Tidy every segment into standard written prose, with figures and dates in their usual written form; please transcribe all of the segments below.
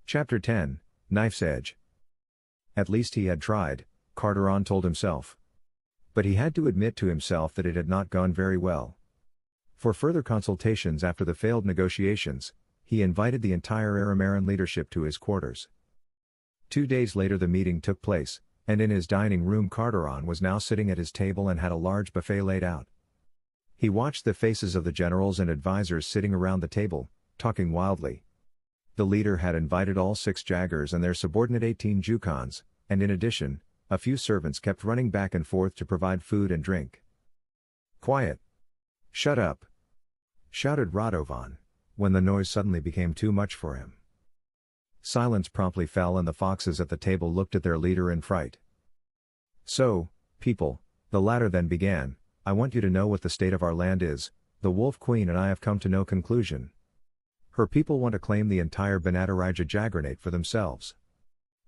Chapter 10, Knife's Edge. At least he had tried, Carteron told himself. But he had to admit to himself that it had not gone very well. For further consultations after the failed negotiations, he invited the entire Aramerian leadership to his quarters. 2 days later the meeting took place, and in his dining room Carteron was now sitting at his table and had a large buffet laid out. He watched the faces of the generals and advisors sitting around the table, talking wildly. The leader had invited all 6 Jaggers and their subordinate 18 Jukons, and in addition, a few servants kept running back and forth to provide food and drink. "Quiet! Shut up!" shouted Radovan, when the noise suddenly became too much for him. Silence promptly fell and the foxes at the table looked at their leader in fright. "So, people," the latter then began, "I want you to know what the state of our land is. The Wolf Queen and I have come to no conclusion. Her people want to claim the entire Arameria Jaggernate for themselves.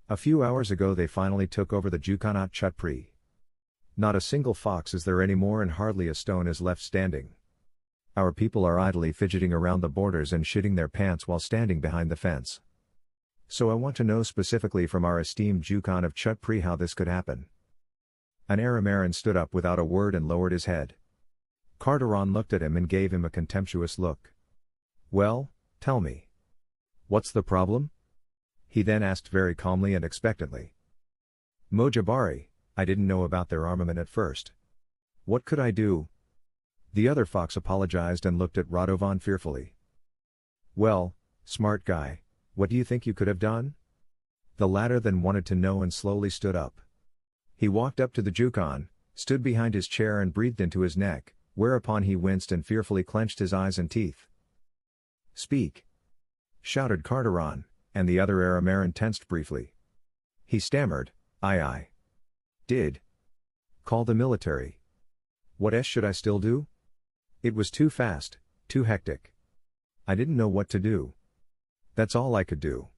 A few hours ago they finally took over the Jukonat Chutpri. Not a single fox is there anymore and hardly a stone is left standing. Our people are idly fidgeting around the borders and shitting their pants while standing behind the fence. So I want to know specifically from our esteemed Jukon of Chutpri how this could happen." An Aramerian stood up without a word and lowered his head. Carteron looked at him and gave him a contemptuous look. "Well, tell me. What's the problem?" he then asked very calmly and expectantly. "Mojabari, I didn't know about their armament at first. What could I do?" The other fox apologized and looked at Radovan fearfully. "Well, smart guy, what do you think you could have done?" The latter then wanted to know and slowly stood up. He walked up to the Jukon, stood behind his chair and breathed into his neck, whereupon he winced and fearfully clenched his eyes and teeth. "Speak!" shouted Carteron, and the other Aramerian tensed briefly. He stammered, I did. Call the military. What else should I still do? It was too fast, too hectic. I didn't know what to do. That's all I could do."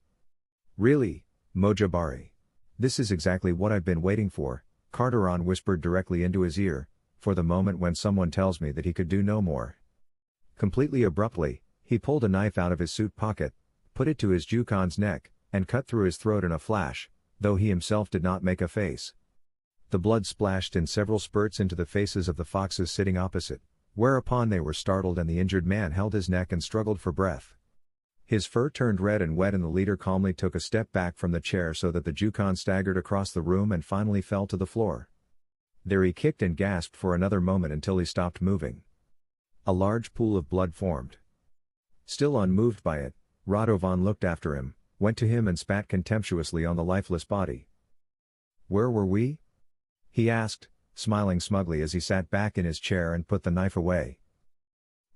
"Really, Mojabari? This is exactly what I've been waiting for," Carteron whispered directly into his ear, "for the moment when someone tells me that he could do no more." Completely abruptly, he pulled a knife out of his suit pocket, put it to his Jukon's neck, and cut through his throat in a flash, though he himself did not make a face. The blood splashed in several spurts into the faces of the foxes sitting opposite, whereupon they were startled and the injured man held his neck and struggled for breath. His fur turned red and wet and the leader calmly took a step back from the chair so that the Jukon staggered across the room and finally fell to the floor. There he kicked and gasped for another moment until he stopped moving. A large pool of blood formed. Still unmoved by it, Radovan looked after him, went to him and spat contemptuously on the lifeless body. "Where were we?" he asked, smiling smugly as he sat back in his chair and put the knife away.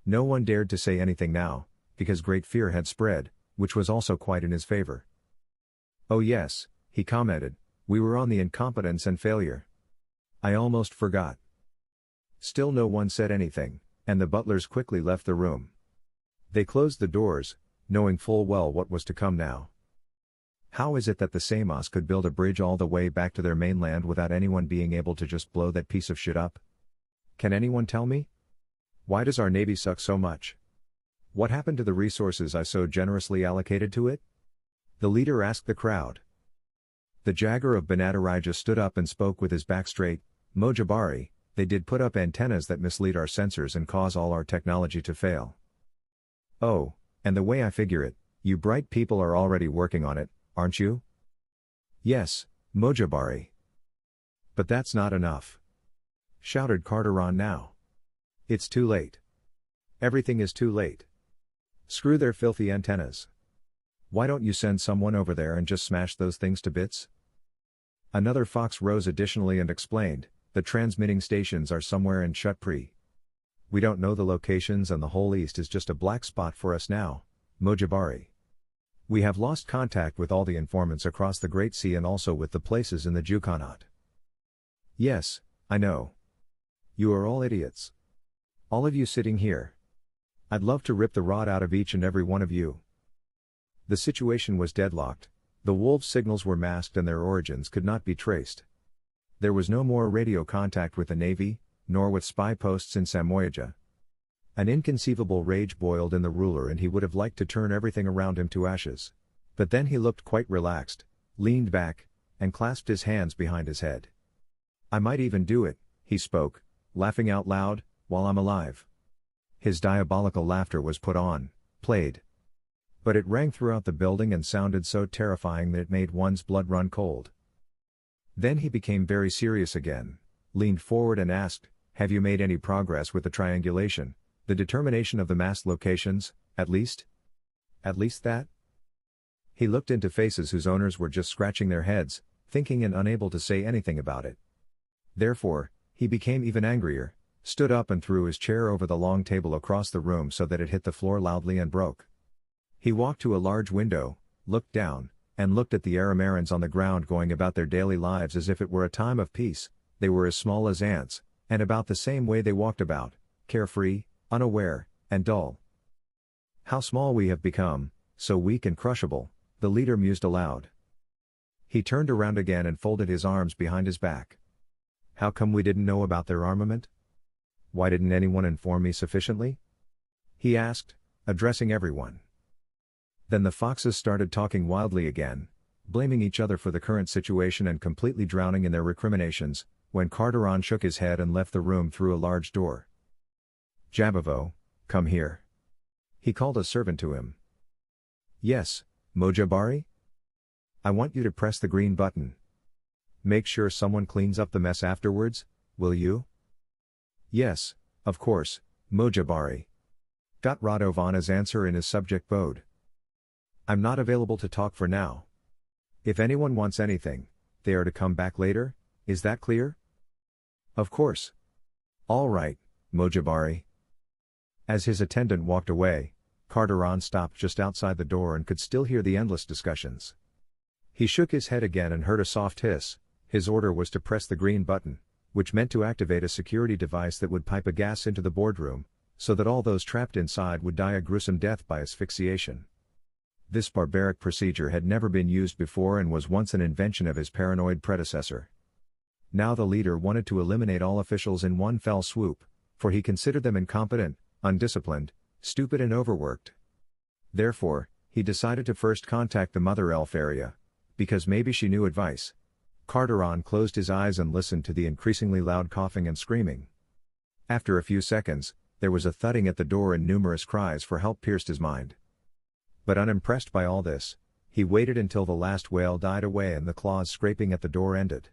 No one dared to say anything now, because great fear had spread, which was also quite in his favor. "Oh yes," he commented, "we were on the incompetence and failure. I almost forgot." Still no one said anything, and the butlers quickly left the room. They closed the doors, knowing full well what was to come now. How is it that the Samos could build a bridge all the way back to their mainland without anyone being able to just blow that piece of shit up? Can anyone tell me? Why does our navy suck so much? What happened to the resources I so generously allocated to it? The leader asked the crowd. The Jagger of Arameria stood up and spoke with his back straight. "Mojabari, they did put up antennas that mislead our sensors and cause all our technology to fail. Oh, and the way I figure it, you bright people are already working on it, aren't you?" "Yes, Mojabari." "But that's not enough," shouted Carteron now. "It's too late. Everything is too late. Screw their filthy antennas. Why don't you send someone over there and just smash those things to bits?" Another fox rose additionally and explained, "The transmitting stations are somewhere in Chutpri. We don't know the locations and the whole east is just a black spot for us now, Mojabari. We have lost contact with all the informants across the Great Sea and also with the places in the Jukonat." "Yes, I know. You are all idiots. All of you sitting here. I'd love to rip the rod out of each and every one of you." The situation was deadlocked. The wolves' signals were masked and their origins could not be traced. There was no more radio contact with the Navy, nor with spy posts in Samoyedja. An inconceivable rage boiled in the ruler and he would have liked to turn everything around him to ashes. But then he looked quite relaxed, leaned back, and clasped his hands behind his head. I might even do it, he spoke, laughing out loud, while I'm alive. His diabolical laughter was played. But it rang throughout the building and sounded so terrifying that it made one's blood run cold. Then he became very serious again, leaned forward and asked, have you made any progress with the triangulation, the determination of the mass locations, at least? At least that? He looked into faces whose owners were just scratching their heads, thinking and unable to say anything about it. Therefore, he became even angrier, stood up and threw his chair over the long table across the room so that it hit the floor loudly and broke. He walked to a large window, looked down, and looked at the Aramerians on the ground going about their daily lives as if it were a time of peace. They were as small as ants, and about the same way they walked about, carefree, unaware, and dull. How small we have become, so weak and crushable, the leader mused aloud. He turned around again and folded his arms behind his back. How come we didn't know about their armament? Why didn't anyone inform me sufficiently? He asked, addressing everyone. Then the foxes started talking wildly again, blaming each other for the current situation and completely drowning in their recriminations, when Carteron shook his head and left the room through a large door. Jabavo, come here. He called a servant to him. Yes, Mojabari? I want you to press the green button. Make sure someone cleans up the mess afterwards, will you? Yes, of course, Mojabari. Got Radovan's answer in his subject bode. I'm not available to talk for now. If anyone wants anything, they are to come back later, is that clear? Of course. All right, Mojabari. As his attendant walked away, Carteron stopped just outside the door and could still hear the endless discussions. He shook his head again and heard a soft hiss. His order was to press the green button, which meant to activate a security device that would pipe a gas into the boardroom, so that all those trapped inside would die a gruesome death by asphyxiation. This barbaric procedure had never been used before and was once an invention of his paranoid predecessor. Now the leader wanted to eliminate all officials in one fell swoop, for he considered them incompetent, undisciplined, stupid and overworked. Therefore, he decided to first contact the Mother Elf area, because maybe she knew advice. Carteron closed his eyes and listened to the increasingly loud coughing and screaming. After a few seconds, there was a thudding at the door and numerous cries for help pierced his mind. But unimpressed by all this, he waited until the last wail died away and the claws scraping at the door ended.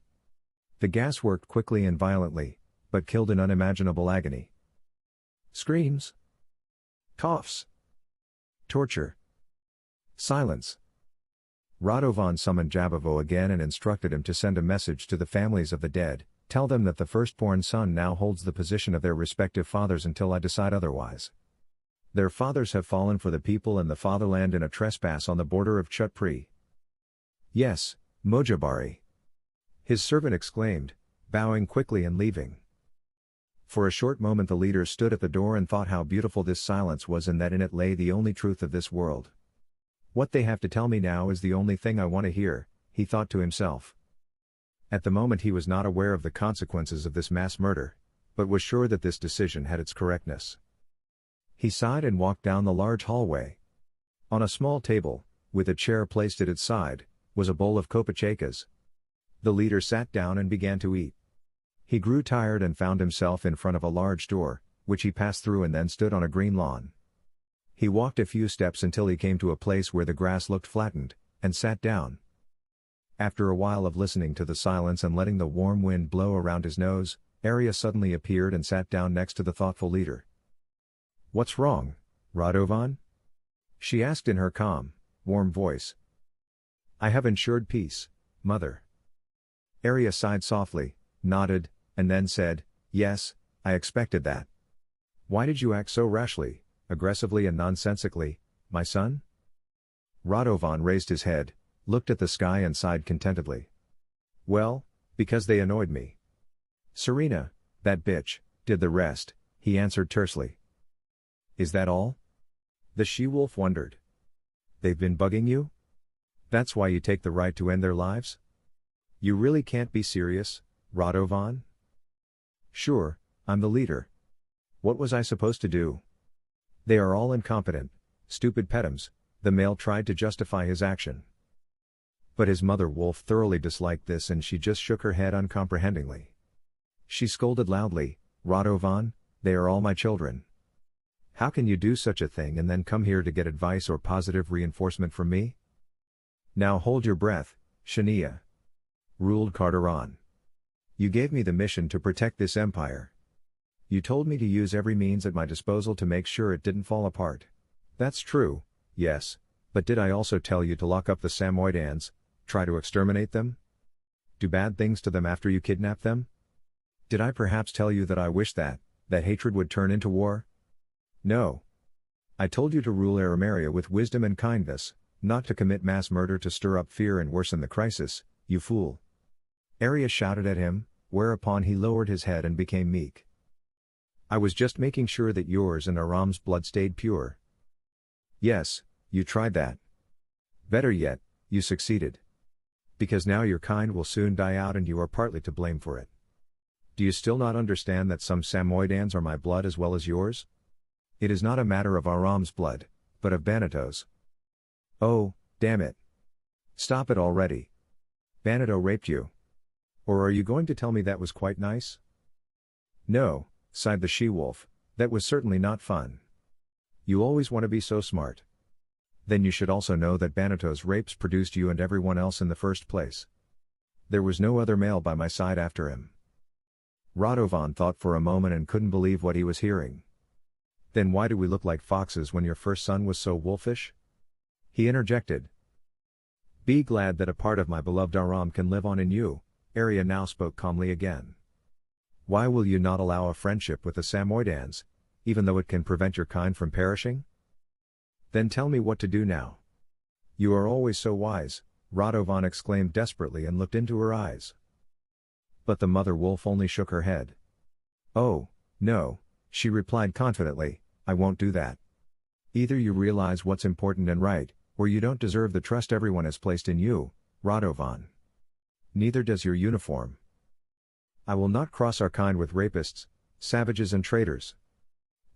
The gas worked quickly and violently, but killed in unimaginable agony. Screams. Coughs. Torture. Silence. Radovan summoned Jabavo again and instructed him to send a message to the families of the dead, tell them that the firstborn son now holds the position of their respective fathers until I decide otherwise. Their fathers have fallen for the people and the fatherland in a trespass on the border of Chutpri. Yes, Mojabari. His servant exclaimed, bowing quickly and leaving. For a short moment the leader stood at the door and thought how beautiful this silence was and that in it lay the only truth of this world. What they have to tell me now is the only thing I want to hear, he thought to himself. At the moment he was not aware of the consequences of this mass murder, but was sure that this decision had its correctness. He sighed and walked down the large hallway. On a small table, with a chair placed at its side, was a bowl of kopachecas. The leader sat down and began to eat. He grew tired and found himself in front of a large door, which he passed through and then stood on a green lawn. He walked a few steps until he came to a place where the grass looked flattened, and sat down. After a while of listening to the silence and letting the warm wind blow around his nose, Arya suddenly appeared and sat down next to the thoughtful leader. What's wrong, Radovan? She asked in her calm, warm voice. I have ensured peace, mother. Arya sighed softly, nodded, and then said, yes, I expected that. Why did you act so rashly, aggressively and nonsensically, my son? Radovan raised his head, looked at the sky and sighed contentedly. Well, because they annoyed me. Serena, that bitch, did the rest, he answered tersely. Is that all? The she-wolf wondered. They've been bugging you? That's why you take the right to end their lives? You really can't be serious, Radovan? Sure, I'm the leader. What was I supposed to do? They are all incompetent, stupid petums, The male tried to justify his action. But his mother wolf thoroughly disliked this and she just shook her head uncomprehendingly. She scolded loudly, Radovan, they are all my children. How can you do such a thing and then come here to get advice or positive reinforcement from me? Now hold your breath, Chenerah, ruled Carteron. You gave me the mission to protect this empire. You told me to use every means at my disposal to make sure it didn't fall apart. That's true, yes, but did I also tell you to lock up the Samoyedans, try to exterminate them? Do bad things to them after you kidnap them? Did I perhaps tell you that I wish that hatred would turn into war? No. I told you to rule Arameria with wisdom and kindness, not to commit mass murder to stir up fear and worsen the crisis, you fool. Arya shouted at him, whereupon he lowered his head and became meek. I was just making sure that yours and Aram's blood stayed pure. Yes, you tried that. Better yet, you succeeded. Because now your kind will soon die out and you are partly to blame for it. Do you still not understand that some Samoyedans are my blood as well as yours? It is not a matter of Aram's blood, but of Banato's. Oh, damn it. Stop it already. Banato raped you. Or are you going to tell me that was quite nice? No, sighed the she-wolf, that was certainly not fun. You always want to be so smart. Then you should also know that Banato's rapes produced you and everyone else in the first place. There was no other male by my side after him. Radovan thought for a moment and couldn't believe what he was hearing. Then why do we look like foxes when your first son was so wolfish? He interjected. Be glad that a part of my beloved Aram can live on in you, Arya now spoke calmly again. Why will you not allow a friendship with the Samoyedans, even though it can prevent your kind from perishing? Then tell me what to do now. You are always so wise, Radovan exclaimed desperately and looked into her eyes. But the mother wolf only shook her head. Oh, no, she replied confidently, I won't do that. Either you realize what's important and right, or you don't deserve the trust everyone has placed in you, Radovan. Neither does your uniform. I will not cross our kind with rapists, savages and traitors.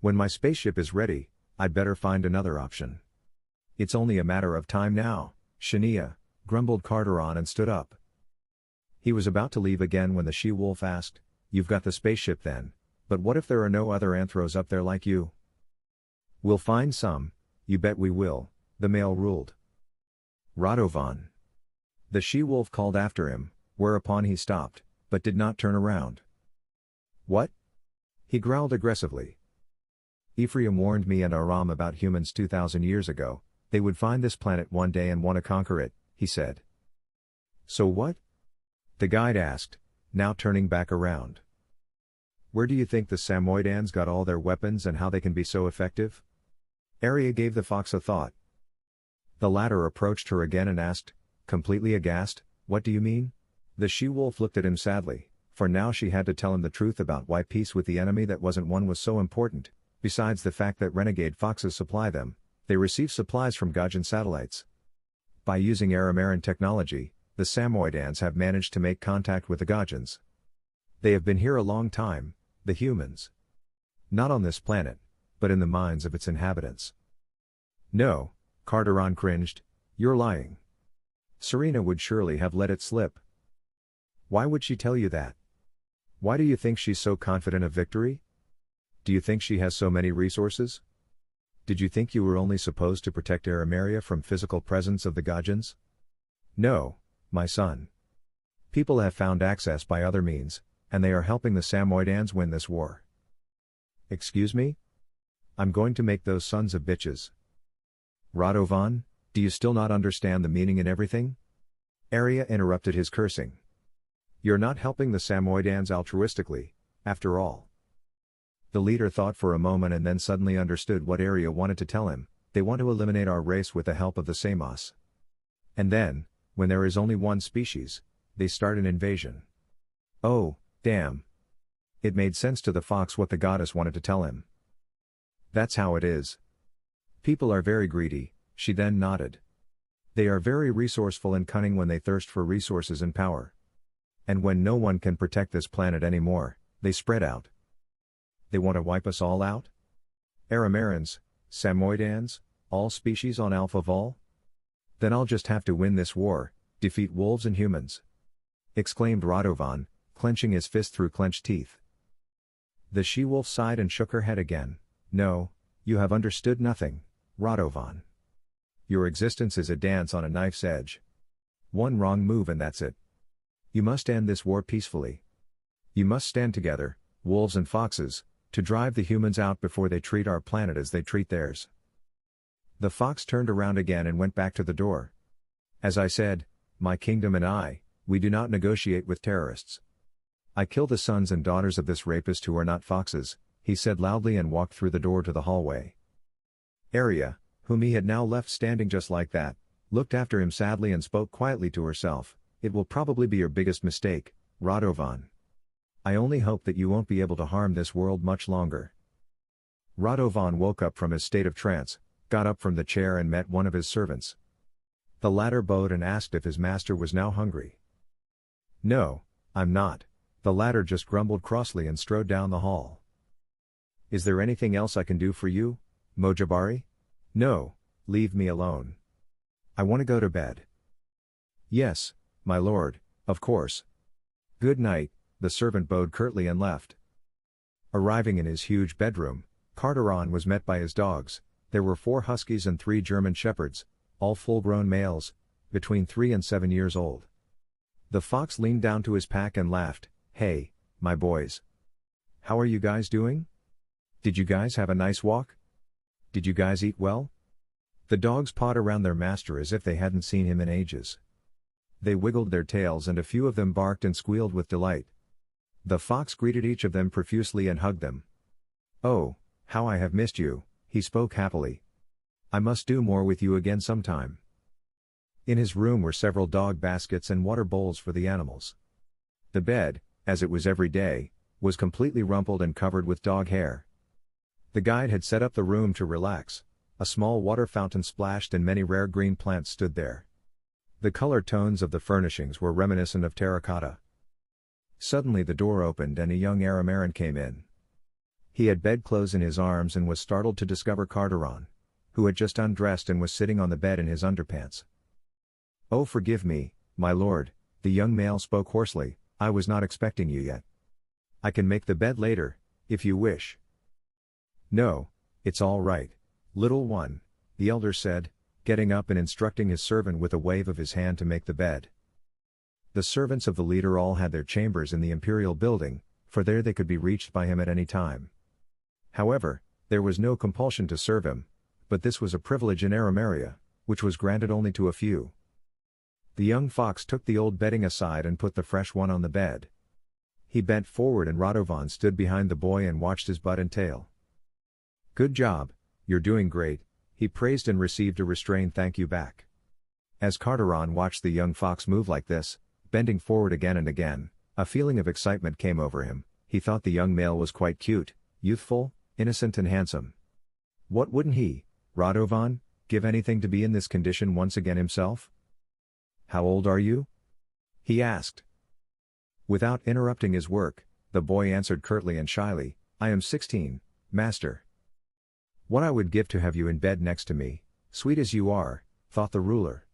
When my spaceship is ready, I'd better find another option. It's only a matter of time now, Chenerah, grumbled Carteron and stood up. He was about to leave again when the she-wolf asked, You've got the spaceship then, but what if there are no other anthros up there like you? We'll find some, you bet we will, the male ruled. Radovan. The she-wolf called after him, whereupon he stopped, but did not turn around. What? He growled aggressively. Ephraim warned me and Aram about humans 2,000 years ago, they would find this planet one day and want to conquer it, he said. So what? The guide asked, now turning back around. Where do you think the Samoyedans got all their weapons and how they can be so effective? Arya gave the fox a thought. The latter approached her again and asked, completely aghast, what do you mean? The she-wolf looked at him sadly, for now she had to tell him the truth about why peace with the enemy that wasn't one was so important. Besides the fact that renegade foxes supply them, they receive supplies from Gajan satellites. By using Arameran technology, the Samoyedans have managed to make contact with the Gajans. They have been here a long time, the humans. Not on this planet, but in the minds of its inhabitants. No, Carteron cringed, you're lying. Serena would surely have let it slip. Why would she tell you that? Why do you think she's so confident of victory? Do you think she has so many resources? Did you think you were only supposed to protect Arameria from physical presence of the Gajans? No, my son. People have found access by other means, and they are helping the Samoyedans win this war. Excuse me? I'm going to make those sons of bitches. Radovan, do you still not understand the meaning in everything? Arya interrupted his cursing. You're not helping the Samoyedans altruistically, after all. The leader thought for a moment and then suddenly understood what Arya wanted to tell him, they want to eliminate our race with the help of the Samos. And then, when there is only one species, they start an invasion. Oh, damn. It made sense to the fox what the goddess wanted to tell him. That's how it is. People are very greedy, she then nodded. They are very resourceful and cunning when they thirst for resources and power. And when no one can protect this planet anymore, they spread out. They want to wipe us all out? Aramerans, Samoyedans, All species on Alpha Vol? Then I'll just have to win this war, defeat wolves and humans. Exclaimed Radovan, clenching his fist through clenched teeth. The she-wolf sighed and shook her head again. No, you have understood nothing, Radovan. Your existence is a dance on a knife's edge. One wrong move and that's it. You must end this war peacefully. You must stand together, wolves and foxes, to drive the humans out before they treat our planet as they treat theirs. The fox turned around again and went back to the door. As I said, my kingdom and I, we do not negotiate with terrorists. I kill the sons and daughters of this rapist who are not foxes, he said loudly and walked through the door to the hallway. Arya, whom he had now left standing just like that, looked after him sadly and spoke quietly to herself, it will probably be your biggest mistake, Radovan. I only hope that you won't be able to harm this world much longer. Radovan woke up from his state of trance, got up from the chair and met one of his servants. The latter bowed and asked if his master was now hungry. No, I'm not, the latter just grumbled crossly and strode down the hall. Is there anything else I can do for you, Mojabari? No, leave me alone. I want to go to bed. Yes, my lord, of course. Good night, the servant bowed curtly and left. Arriving in his huge bedroom, Carteron was met by his dogs. There were 4 huskies and 3 German shepherds, all full-grown males, between 3 and 7 years old. The fox leaned down to his pack and laughed. Hey, my boys. How are you guys doing? Did you guys have a nice walk? Did you guys eat well? The dogs pawed around their master as if they hadn't seen him in ages. They wiggled their tails and a few of them barked and squealed with delight. The fox greeted each of them profusely and hugged them. Oh, how I have missed you, he spoke happily. I must do more with you again sometime. In his room were several dog baskets and water bowls for the animals. The bed, as it was every day, was completely rumpled and covered with dog hair. The guide had set up the room to relax. A small water fountain splashed and many rare green plants stood there. The color tones of the furnishings were reminiscent of terracotta. Suddenly the door opened and a young Aramerian came in. He had bedclothes in his arms and was startled to discover Carteron, who had just undressed and was sitting on the bed in his underpants. Oh, forgive me, my lord, the young male spoke hoarsely, I was not expecting you yet. I can make the bed later, if you wish. No, it's all right, little one, the elder said, getting up and instructing his servant with a wave of his hand to make the bed. The servants of the leader all had their chambers in the imperial building, for there they could be reached by him at any time. However, there was no compulsion to serve him, but this was a privilege in Arameria, which was granted only to a few. The young fox took the old bedding aside and put the fresh one on the bed. He bent forward and Radovan stood behind the boy and watched his butt and tail. Good job, you're doing great, he praised and received a restrained thank you back. As Carteron watched the young fox move like this, bending forward again and again, a feeling of excitement came over him. He thought the young male was quite cute, youthful, innocent and handsome. What wouldn't he, Radovan, give anything to be in this condition once again himself? How old are you? He asked. Without interrupting his work, the boy answered curtly and shyly, I am 16, master. What I would give to have you in bed next to me, sweet as you are, thought the ruler.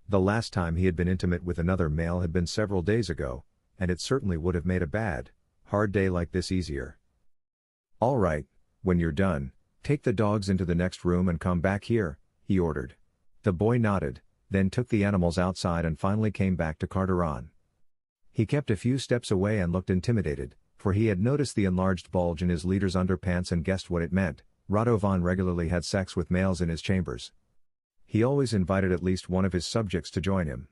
The last time he had been intimate with another male had been several days ago, and it certainly would have made a bad, hard day like this easier. All right, when you're done, take the dogs into the next room and come back here, he ordered. The boy nodded, then took the animals outside and finally came back to Carteron. He kept a few steps away and looked intimidated, for he had noticed the enlarged bulge in his leader's underpants and guessed what it meant. Radovan regularly had sex with males in his chambers. He always invited at least one of his subjects to join him.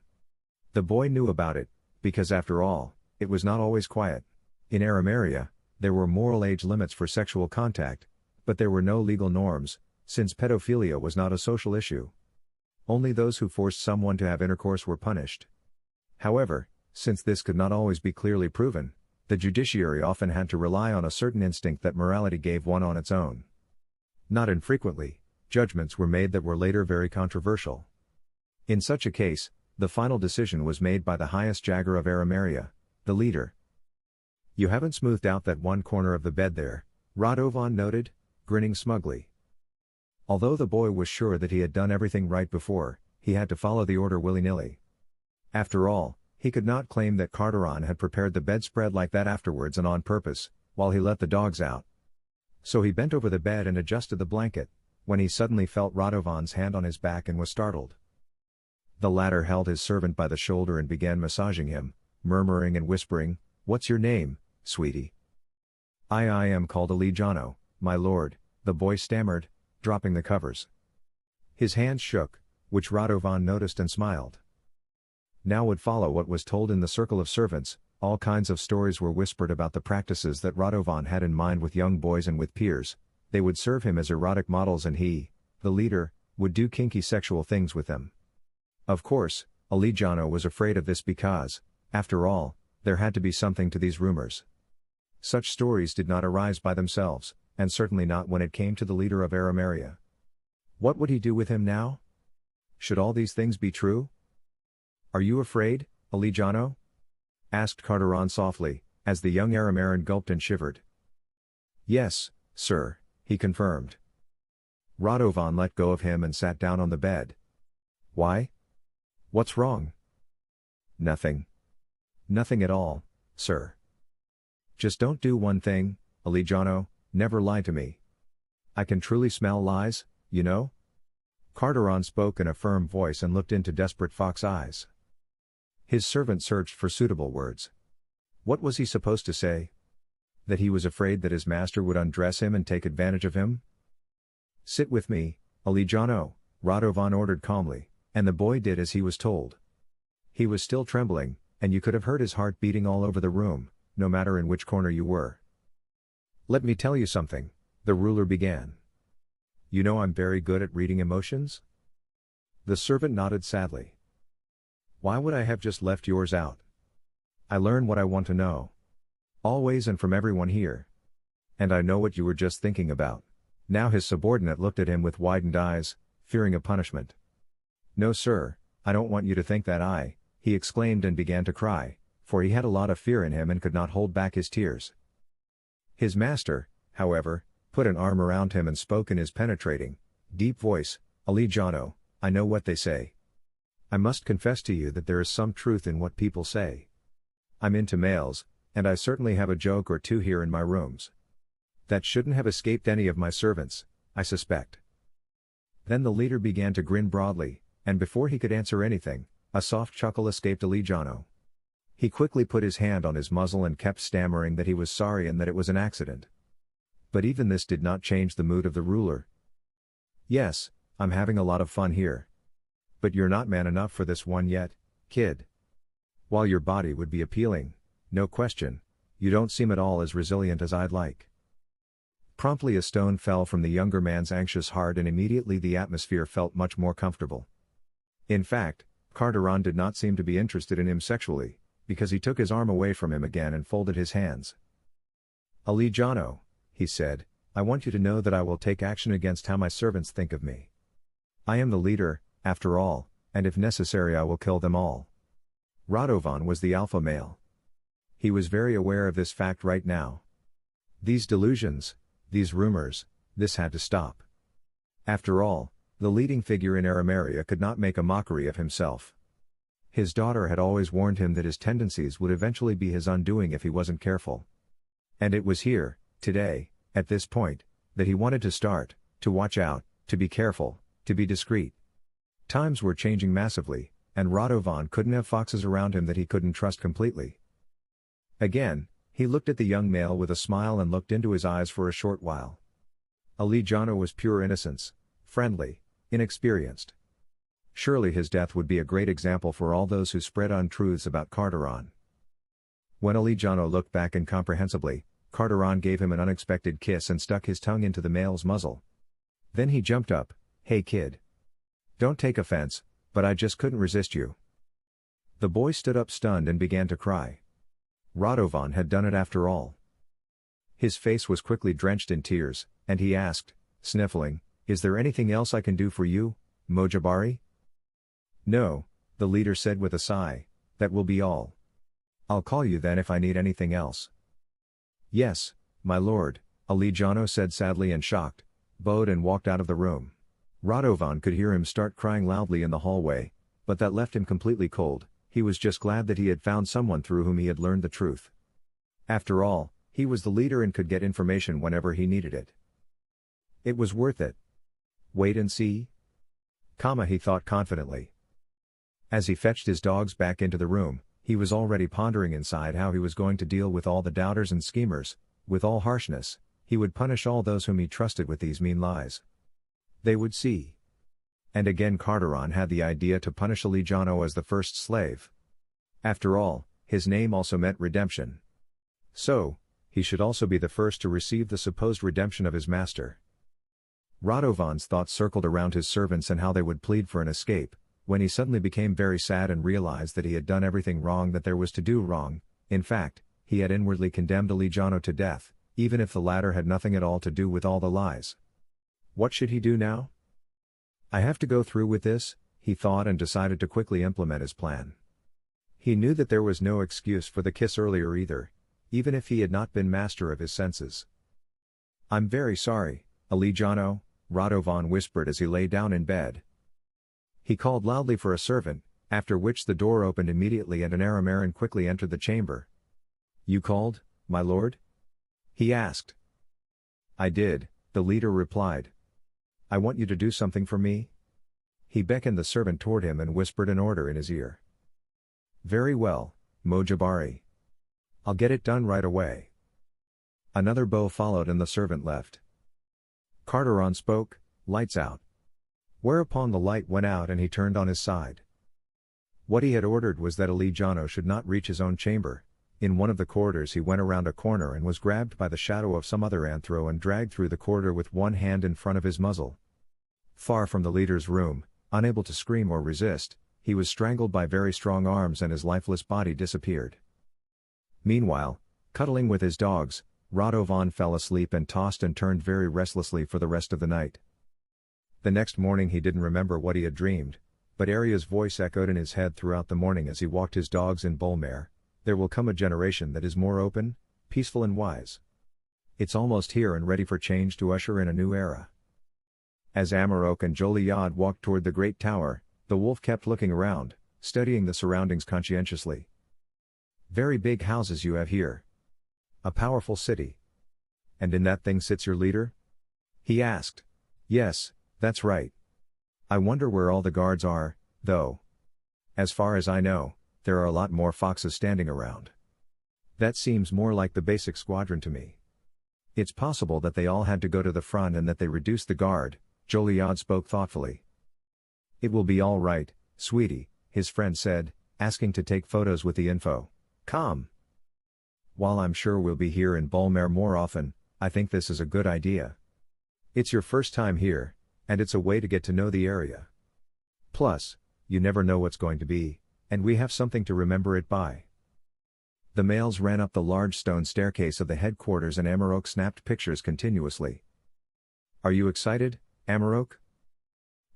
The boy knew about it, because after all, it was not always quiet. In Arameria, there were moral age limits for sexual contact, but there were no legal norms, since pedophilia was not a social issue. Only those who forced someone to have intercourse were punished. However, since this could not always be clearly proven, the judiciary often had to rely on a certain instinct that morality gave one on its own. Not infrequently, judgments were made that were later very controversial. In such a case, the final decision was made by the highest Jagger of Arameria, the leader. You haven't smoothed out that one corner of the bed there, Radovan noted, grinning smugly. Although the boy was sure that he had done everything right before, he had to follow the order willy-nilly. After all, he could not claim that Carteron had prepared the bedspread like that afterwards and on purpose, while he let the dogs out. So he bent over the bed and adjusted the blanket, when he suddenly felt Radovan's hand on his back and was startled. The latter held his servant by the shoulder and began massaging him, murmuring and whispering, "What's your name, sweetie?" I am called Alejandro, my lord," the boy stammered, dropping the covers. His hands shook, which Radovan noticed and smiled. Now would follow what was told in the circle of servants. All kinds of stories were whispered about the practices that Radovan had in mind with young boys and with peers. They would serve him as erotic models and he, the leader, would do kinky sexual things with them. Of course, Alejandro was afraid of this because, after all, there had to be something to these rumors. Such stories did not arise by themselves, and certainly not when it came to the leader of Arameria. What would he do with him now? Should all these things be true? "Are you afraid, Alejandro?" asked Carteron softly, as the young Arameran gulped and shivered. "Yes, sir," he confirmed. Radovan let go of him and sat down on the bed. "Why? What's wrong?" "Nothing. Nothing at all, sir. Just don't do one thing, Alejandro, never lie to me. I can truly smell lies, you know?" Carteron spoke in a firm voice and looked into desperate fox eyes. His servant searched for suitable words. What was he supposed to say? That he was afraid that his master would undress him and take advantage of him? "Sit with me, Alejandro," Radovan ordered calmly, and the boy did as he was told. He was still trembling, and you could have heard his heart beating all over the room, no matter in which corner you were. "Let me tell you something," the ruler began. "You know I'm very good at reading emotions?" The servant nodded sadly. "Why would I have just left yours out? I learn what I want to know. Always and from everyone here. And I know what you were just thinking about." Now his subordinate looked at him with widened eyes, fearing a punishment. "No sir, I don't want you to think that he exclaimed and began to cry, for he had a lot of fear in him and could not hold back his tears. His master, however, put an arm around him and spoke in his penetrating, deep voice, "Alejandro, I know what they say. I must confess to you that there is some truth in what people say. I'm into males, and I certainly have a joke or two here in my rooms. That shouldn't have escaped any of my servants, I suspect." Then the leader began to grin broadly, and before he could answer anything, a soft chuckle escaped Alejandro. He quickly put his hand on his muzzle and kept stammering that he was sorry and that it was an accident. But even this did not change the mood of the ruler. "Yes, I'm having a lot of fun here. But you're not man enough for this one yet, kid. While your body would be appealing, no question, you don't seem at all as resilient as I'd like." Promptly a stone fell from the younger man's anxious heart and immediately the atmosphere felt much more comfortable. In fact, Carteron did not seem to be interested in him sexually, because he took his arm away from him again and folded his hands. "Alejandro," he said, "I want you to know that I will take action against how my servants think of me. I am the leader, after all, and if necessary I will kill them all." Radovan was the alpha male. He was very aware of this fact right now. These delusions, these rumors, this had to stop. After all, the leading figure in Arameria could not make a mockery of himself. His daughter had always warned him that his tendencies would eventually be his undoing if he wasn't careful. And it was here, today, at this point, that he wanted to start, to watch out, to be careful, to be discreet. Times were changing massively, and Radovan couldn't have foxes around him that he couldn't trust completely. Again, he looked at the young male with a smile and looked into his eyes for a short while. Alejandro was pure innocence, friendly, inexperienced. Surely his death would be a great example for all those who spread untruths about Carteron. When Alejandro looked back incomprehensibly, Carteron gave him an unexpected kiss and stuck his tongue into the male's muzzle. Then he jumped up. "Hey kid. Don't take offense, but I just couldn't resist you." The boy stood up stunned and began to cry. Radovan had done it after all. His face was quickly drenched in tears, and he asked, sniffling, "Is there anything else I can do for you, Mojabari?" "No," the leader said with a sigh, "that will be all. I'll call you then if I need anything else." "Yes, my lord," Alejandro said sadly and shocked, bowed and walked out of the room. Radovan could hear him start crying loudly in the hallway, but that left him completely cold. He was just glad that he had found someone through whom he had learned the truth. After all, he was the leader and could get information whenever he needed it. It was worth it. Wait and see? He thought confidently. As he fetched his dogs back into the room, he was already pondering inside how he was going to deal with all the doubters and schemers. With all harshness, he would punish all those whom he trusted with these mean lies. They would see. And again Carteron had the idea to punish Alejandro as the first slave. After all, his name also meant redemption. So, he should also be the first to receive the supposed redemption of his master. Radovan's thoughts circled around his servants and how they would plead for an escape, when he suddenly became very sad and realized that he had done everything wrong that there was to do wrong. In fact, he had inwardly condemned Alejandro to death, even if the latter had nothing at all to do with all the lies. What should he do now? I have to go through with this, he thought, and decided to quickly implement his plan. He knew that there was no excuse for the kiss earlier either, even if he had not been master of his senses. I'm very sorry, Alejandro, Radovan whispered as he lay down in bed. He called loudly for a servant, after which the door opened immediately and an Aramerian quickly entered the chamber. You called, my lord? He asked. I did, the leader replied. I want you to do something for me? He beckoned the servant toward him and whispered an order in his ear. Very well, Mojabari. I'll get it done right away. Another bow followed and the servant left. Carteron spoke, lights out. Whereupon the light went out and he turned on his side. What he had ordered was that Alejandro should not reach his own chamber. In one of the corridors he went around a corner and was grabbed by the shadow of some other anthro and dragged through the corridor with one hand in front of his muzzle. Far from the leader's room, unable to scream or resist, he was strangled by very strong arms and his lifeless body disappeared. Meanwhile, cuddling with his dogs, Radovan fell asleep and tossed and turned very restlessly for the rest of the night. The next morning he didn't remember what he had dreamed, but Arya's voice echoed in his head throughout the morning as he walked his dogs in Bolmare. There will come a generation that is more open, peaceful and wise. It's almost here and ready for change to usher in a new era. As Amarok and Joliad walked toward the great tower, the wolf kept looking around, studying the surroundings conscientiously. Very big houses you have here. A powerful city. And in that thing sits your leader? He asked. Yes, that's right. I wonder where all the guards are, though. As far as I know, there are a lot more foxes standing around. That seems more like the basic squadron to me. It's possible that they all had to go to the front and that they reduced the guard, Joliad spoke thoughtfully. It will be all right, sweetie, his friend said, asking to take photos with the info. Calm. While I'm sure we'll be here in Bolmare more often, I think this is a good idea. It's your first time here, and it's a way to get to know the area. Plus, you never know what's going to be, and we have something to remember it by. The males ran up the large stone staircase of the headquarters and Amarok snapped pictures continuously. Are you excited, Amarok?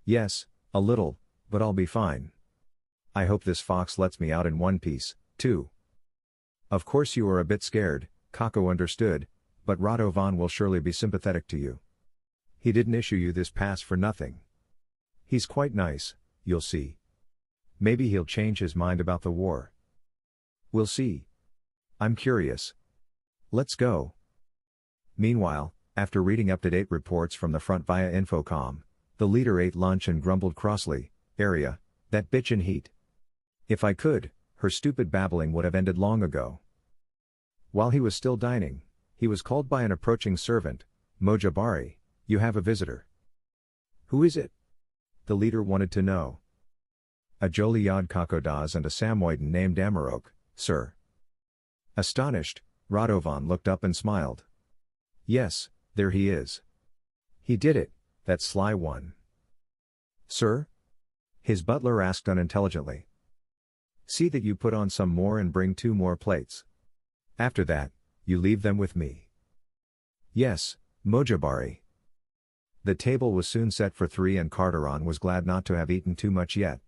Yes, a little, but I'll be fine. I hope this fox lets me out in one piece, too. Of course you are a bit scared, Kako understood, but Radovan will surely be sympathetic to you. He didn't issue you this pass for nothing. He's quite nice, you'll see. Maybe he'll change his mind about the war. We'll see. I'm curious. Let's go. Meanwhile, after reading up-to-date reports from the front via Infocom, the leader ate lunch and grumbled crossly, Arya, that bitch in heat. If I could, her stupid babbling would have ended long ago. While he was still dining, he was called by an approaching servant, Mojabari, you have a visitor. Who is it? The leader wanted to know. A Joliad Kakodas and a Samoyeden named Amarok, sir. Astonished, Radovan looked up and smiled. Yes, there he is. He did it, that sly one. Sir? His butler asked unintelligently. See that you put on some more and bring 2 more plates. After that, you leave them with me. Yes, Mojabari. The table was soon set for 3 and Carteron was glad not to have eaten too much yet.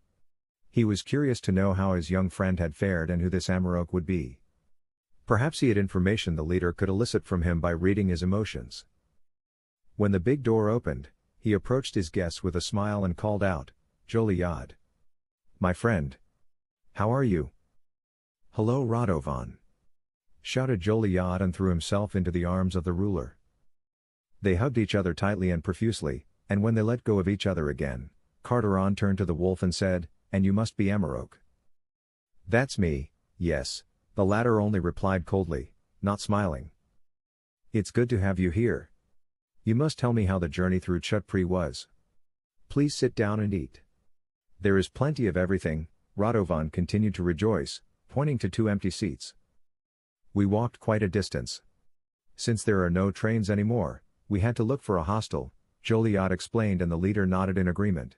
He was curious to know how his young friend had fared and who this Amarok would be. Perhaps he had information the leader could elicit from him by reading his emotions. When the big door opened, He approached his guests with a smile and called out, "Joliad. My friend. How are you?" "Hello Radovan," shouted Joliad and threw himself into the arms of the ruler. They hugged each other tightly and profusely, and when they let go of each other again, Carteron turned to the wolf and said, "And you must be Amarok." "That's me, yes," the latter only replied coldly, not smiling. "It's good to have you here. You must tell me how the journey through Chutpri was. Please sit down and eat." "There is plenty of everything," Radovan continued to rejoice, pointing to 2 empty seats. "We walked quite a distance. Since there are no trains anymore, we had to look for a hostel," Joliad explained, and the leader nodded in agreement.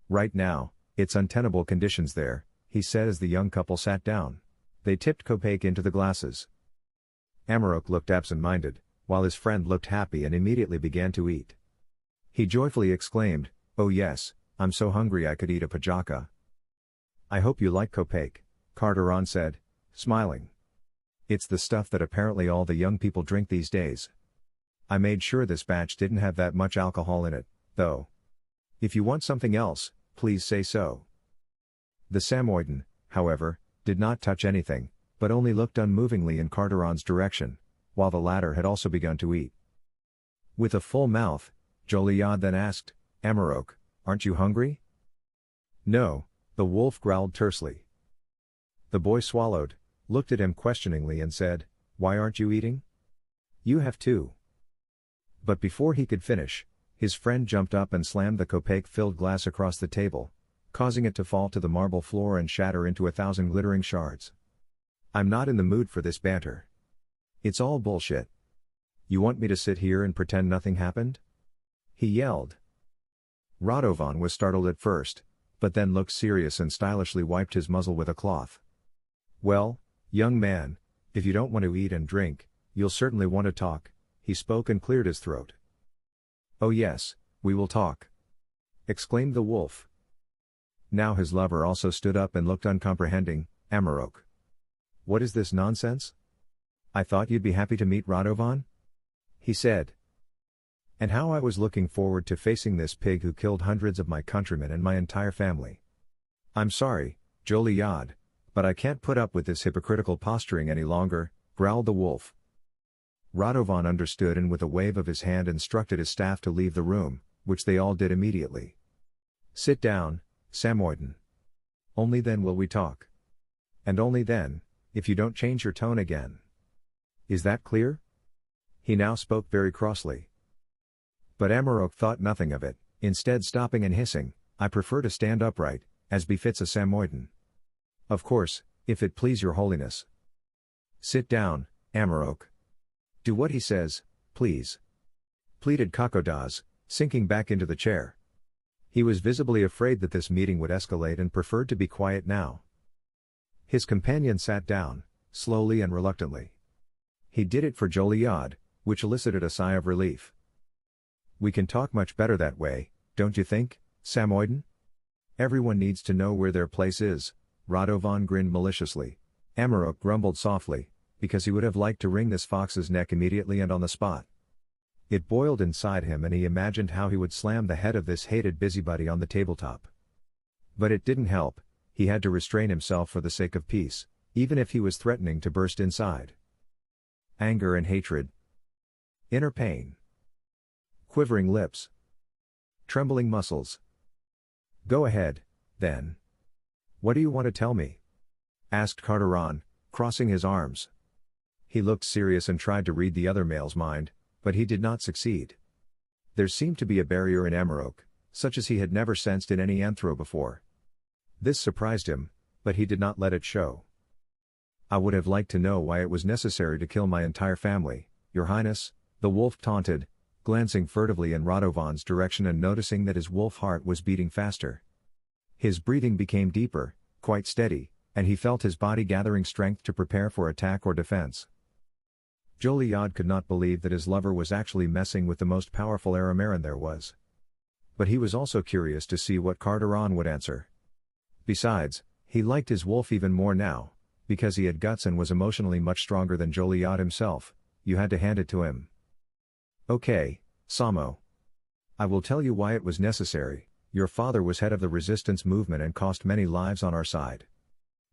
"Right now, it's untenable conditions there," he said as the young couple sat down. They tipped Kopek into the glasses. Amarok looked absent-minded, while his friend looked happy and immediately began to eat. He joyfully exclaimed, "Oh yes, I'm so hungry I could eat a pajaka." "I hope you like Kopek," Carteron said, smiling. "It's the stuff that apparently all the young people drink these days. I made sure this batch didn't have that much alcohol in it, though. If you want something else, please say so." The Samoyeden, however, did not touch anything, but only looked unmovingly in Carteron's direction, while the latter had also begun to eat. With a full mouth, Joliad then asked, "Amarok, aren't you hungry?" "No," the wolf growled tersely. The boy swallowed, looked at him questioningly and said, "Why aren't you eating? You have too." But before he could finish, his friend jumped up and slammed the Kopek-filled glass across the table, causing it to fall to the marble floor and shatter into 1,000 glittering shards. "I'm not in the mood for this banter. It's all bullshit. You want me to sit here and pretend nothing happened?" he yelled. Radovan was startled at first, but then looked serious and stylishly wiped his muzzle with a cloth. "Well, young man, if you don't want to eat and drink, you'll certainly want to talk," he spoke and cleared his throat. "Oh yes, we will talk," exclaimed the wolf. Now his lover also stood up and looked uncomprehending. "Amarok. What is this nonsense? I thought you'd be happy to meet Radovan?" he said. "And how I was looking forward to facing this pig who killed hundreds of my countrymen and my entire family. I'm sorry, Joliad, but I can't put up with this hypocritical posturing any longer," growled the wolf. Radovan understood and with a wave of his hand instructed his staff to leave the room, which they all did immediately. "Sit down, Samoyeden. Only then will we talk. And only then, if you don't change your tone again. Is that clear?" He now spoke very crossly. But Amarok thought nothing of it, instead stopping and hissing, "I prefer to stand upright, as befits a Samoyeden." "Of course, if it please your holiness." "Sit down, Amarok. Do what he says, please," pleaded Gajaze, sinking back into the chair. He was visibly afraid that this meeting would escalate and preferred to be quiet now. His companion sat down, slowly and reluctantly. He did it for Joliad, which elicited a sigh of relief. "We can talk much better that way, don't you think, Samoyeden? Everyone needs to know where their place is," Radovan grinned maliciously. Amarok grumbled softly, because he would have liked to wring this fox's neck immediately and on the spot. It boiled inside him and he imagined how he would slam the head of this hated busybody on the tabletop. But it didn't help, he had to restrain himself for the sake of peace, even if he was threatening to burst inside. Anger and hatred. Inner pain. Quivering lips. Trembling muscles. "Go ahead, then. What do you want to tell me?" asked Carteron, crossing his arms. He looked serious and tried to read the other male's mind, but he did not succeed. There seemed to be a barrier in Amarok, such as he had never sensed in any anthro before. This surprised him, but he did not let it show. "I would have liked to know why it was necessary to kill my entire family, Your Highness," the wolf taunted, glancing furtively in Radovan's direction and noticing that his wolf heart was beating faster. His breathing became deeper, quite steady, and he felt his body gathering strength to prepare for attack or defense. Joliad could not believe that his lover was actually messing with the most powerful Arameran there was. But he was also curious to see what Carteron would answer. Besides, he liked his wolf even more now, because he had guts and was emotionally much stronger than Joliad himself. You had to hand it to him. "Okay, Samo. I will tell you why it was necessary. Your father was head of the resistance movement and cost many lives on our side.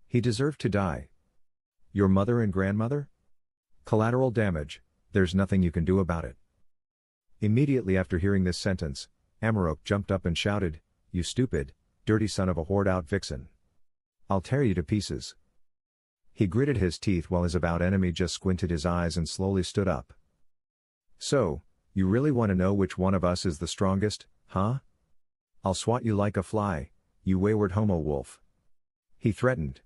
He deserved to die. Your mother and grandmother? Collateral damage, there's nothing you can do about it. Immediately after hearing this sentence, Amarok jumped up and shouted, "You stupid, dirty son of a whored-out vixen. I'll tear you to pieces." He gritted his teeth while his avowed enemy just squinted his eyes and slowly stood up. "So, you really want to know which one of us is the strongest, huh? I'll swat you like a fly, you wayward homo wolf," he threatened.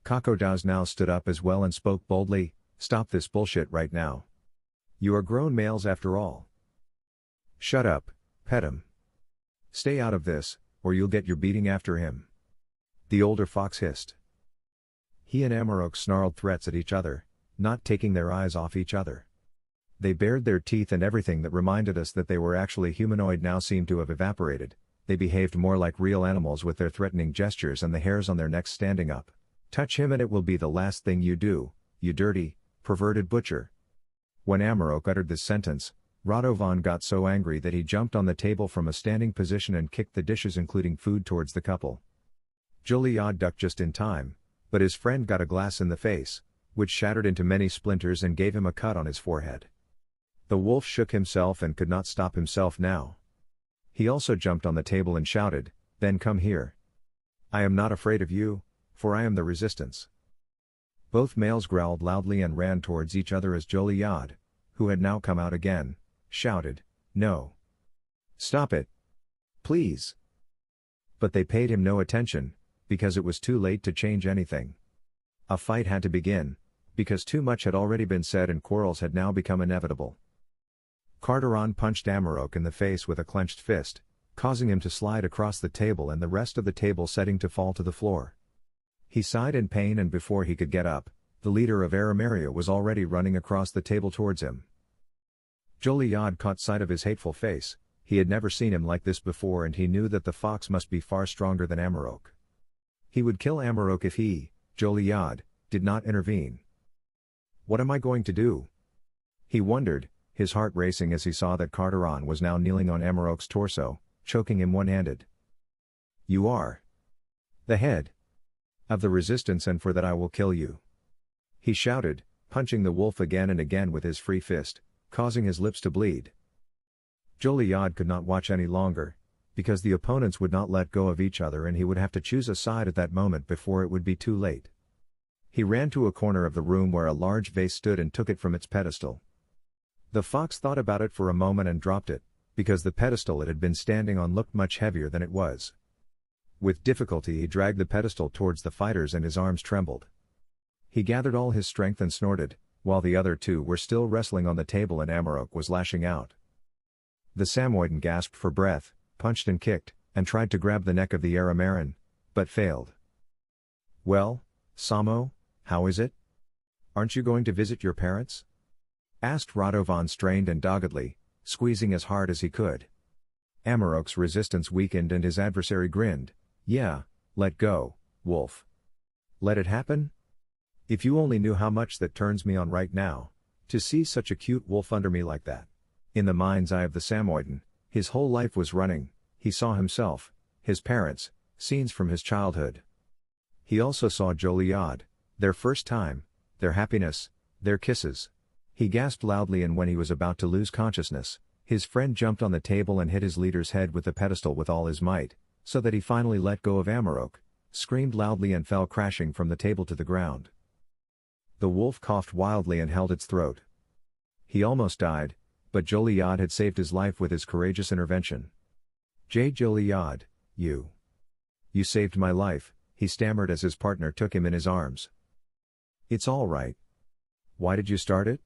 Gajaze now stood up as well and spoke boldly, "Stop this bullshit right now. You are grown males after all. Shut up, pet him. Stay out of this, or you'll get your beating after him," the older fox hissed. He and Amarok snarled threats at each other, not taking their eyes off each other. They bared their teeth and everything that reminded us that they were actually humanoid now seemed to have evaporated. They behaved more like real animals with their threatening gestures and the hairs on their necks standing up. "Touch him and it will be the last thing you do, you dirty, perverted butcher." When Amarok uttered this sentence, Radovan got so angry that he jumped on the table from a standing position and kicked the dishes including food towards the couple. Joliad ducked just in time, but his friend got a glass in the face, which shattered into many splinters and gave him a cut on his forehead. The wolf shook himself and could not stop himself now. He also jumped on the table and shouted, "Then come here. I am not afraid of you, for I am the resistance." Both males growled loudly and ran towards each other as Joliad, who had now come out again, shouted, "No. Stop it. Please." But they paid him no attention, because it was too late to change anything. A fight had to begin, because too much had already been said and quarrels had now become inevitable. Carteron punched Amarok in the face with a clenched fist, causing him to slide across the table and the rest of the table setting to fall to the floor. He sighed in pain and before he could get up, the leader of Arameria was already running across the table towards him. Joliad caught sight of his hateful face. He had never seen him like this before and he knew that the fox must be far stronger than Amarok. He would kill Amarok if he, Joliad, did not intervene. "What am I going to do?" he wondered, his heart racing as he saw that Carteron was now kneeling on Amarok's torso, choking him one-handed. "You are the head of the resistance and for that I will kill you," he shouted, punching the wolf again and again with his free fist, causing his lips to bleed. Joliad could not watch any longer, because the opponents would not let go of each other and he would have to choose a side at that moment before it would be too late. He ran to a corner of the room where a large vase stood and took it from its pedestal. The fox thought about it for a moment and dropped it, because the pedestal it had been standing on looked much heavier than it was. With difficulty he dragged the pedestal towards the fighters and his arms trembled. He gathered all his strength and snorted, while the other two were still wrestling on the table and Amarok was lashing out. The Samoyeden gasped for breath, punched and kicked, and tried to grab the neck of the Arameran, but failed. "Well, Samo, how is it? Aren't you going to visit your parents?" asked Radovan strained and doggedly, squeezing as hard as he could. Amarok's resistance weakened and his adversary grinned, "Yeah, let go, wolf. Let it happen? If you only knew how much that turns me on right now, to see such a cute wolf under me like that." In the mind's eye of the Samoyeden, his whole life was running. He saw himself, his parents, scenes from his childhood. He also saw Joliad, their first time, their happiness, their kisses. He gasped loudly and when he was about to lose consciousness, his friend jumped on the table and hit his leader's head with the pedestal with all his might, so that he finally let go of Amarok, screamed loudly and fell crashing from the table to the ground. The wolf coughed wildly and held its throat. He almost died, but Joliad had saved his life with his courageous intervention. "Joliad, you saved my life," he stammered as his partner took him in his arms. "It's all right. Why did you start it?"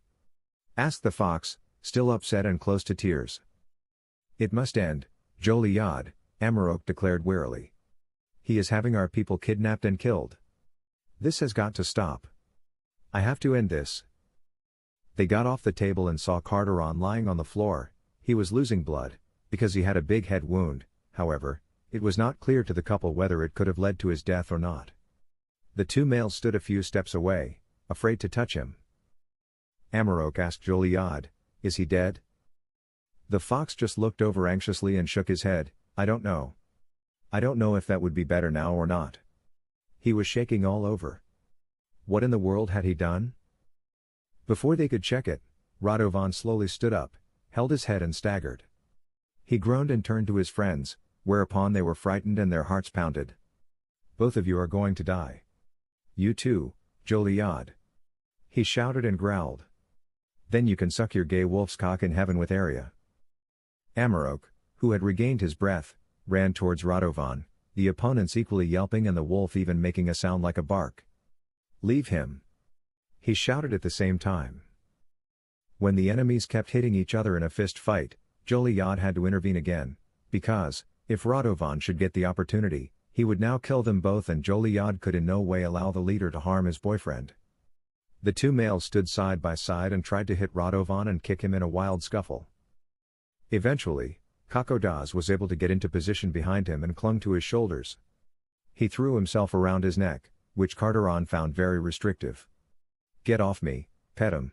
asked the fox, still upset and close to tears. "It must end, Joliad," Amarok declared wearily. "He is having our people kidnapped and killed. This has got to stop. I have to end this." They got off the table and saw Carteron lying on the floor. He was losing blood, because he had a big head wound. However, it was not clear to the couple whether it could have led to his death or not. The two males stood a few steps away, afraid to touch him. Amarok asked Joliad, "Is he dead?" The fox just looked over anxiously and shook his head. I don't know. I don't know if that would be better now or not. He was shaking all over. What in the world had he done? Before they could check it, Radovan slowly stood up, held his head and staggered. He groaned and turned to his friends, whereupon they were frightened and their hearts pounded. Both of you are going to die. You too, Joliad. He shouted and growled. Then you can suck your gay wolf's cock in heaven with Aria. Amarok, who had regained his breath, ran towards Radovan, the opponents equally yelping and the wolf even making a sound like a bark. Leave him! He shouted at the same time. When the enemies kept hitting each other in a fist fight, Joliad had to intervene again, because, if Radovan should get the opportunity, he would now kill them both and Joliad could in no way allow the leader to harm his boyfriend. The two males stood side by side and tried to hit Radovan and kick him in a wild scuffle. Eventually, Gajaze was able to get into position behind him and clung to his shoulders. He threw himself around his neck, which Carteron found very restrictive. Get off me, Petum!